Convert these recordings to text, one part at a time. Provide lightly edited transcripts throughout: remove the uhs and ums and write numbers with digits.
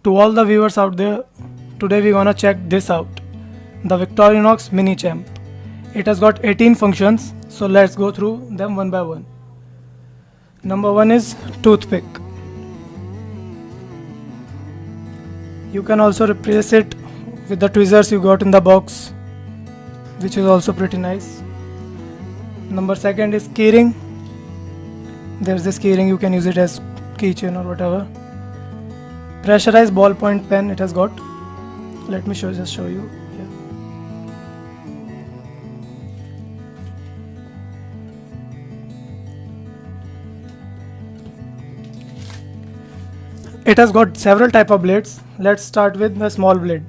To all the viewers out there, today we're gonna check this out, the Victorinox MiniChamp. It has got 18 functions, so let's go through them one by one. Number 1 is toothpick. You can also replace it with the tweezers you got in the box, which is also pretty nice. Number 2 is keyring. There's this keyring, you can use it as keychain or whatever. Pressurized ballpoint pen it has got. Let me just show you. It has got several type of blades. Let's start with the small blade.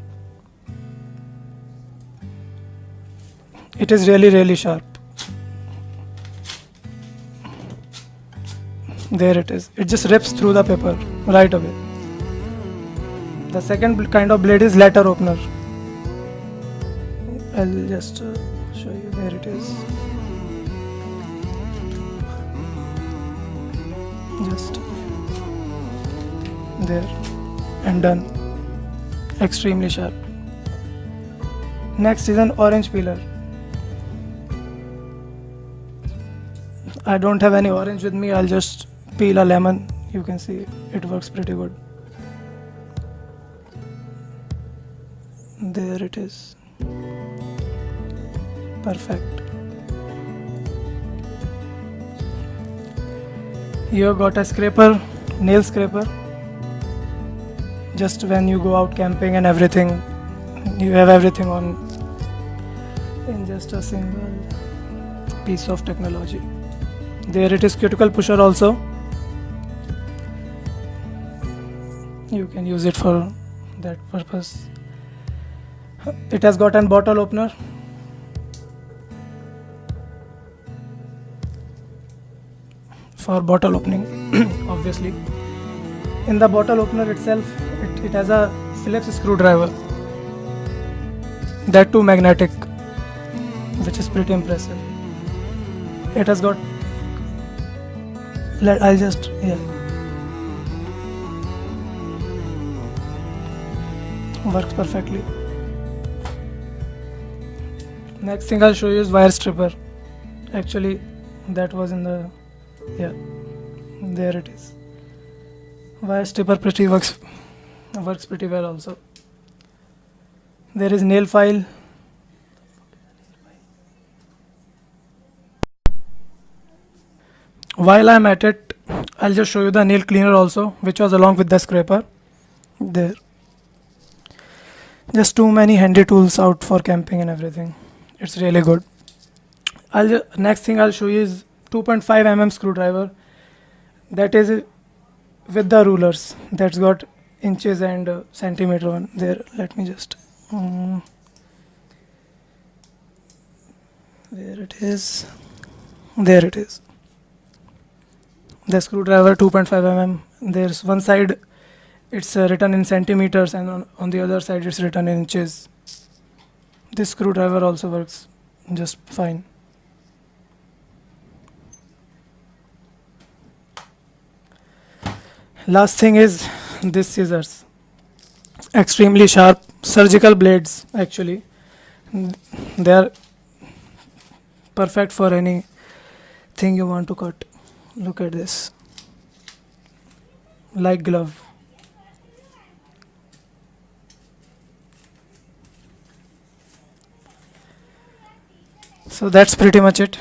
It is really sharp. There it is. It just rips through the paper right away. The second kind of blade is letter opener. I'll just show you. There it is. Just there and done. Extremely sharp. Next is an orange peeler. I don't have any orange with me. I'll just peel a lemon. You can see it works pretty good. There it is. Perfect. You have got a scraper, nail scraper. Just when you go out camping and everything, you have everything on in just a single piece of technology. There it is, Cuticle Pusher also. You can use it for that purpose. It has got an bottle opener. For bottle opening, obviously. In the bottle opener itself, it has a Phillips screwdriver. That too magnetic, which is pretty impressive. It has got, works perfectly. Next thing I'll show you is wire stripper. Actually, that was in the, there it is. Wire stripper works pretty well also. There is nail file. While I'm at it, I'll just show you the nail cleaner also, which was along with the scraper. There. Just too many handy tools out for camping and everything. It's really good. Next thing I'll show you is 2.5 mm screwdriver. That is with the rulers. That's got inches and centimeter on there. Let me just there it is. There it is. The screwdriver 2.5 mm. There's one side it's written in centimeters and on the other side it's written in inches. This screwdriver also works just fine. Last thing is this scissors. Extremely sharp surgical blades actually. They are perfect for anything you want to cut. Look at this. Like glove. So that's pretty much it.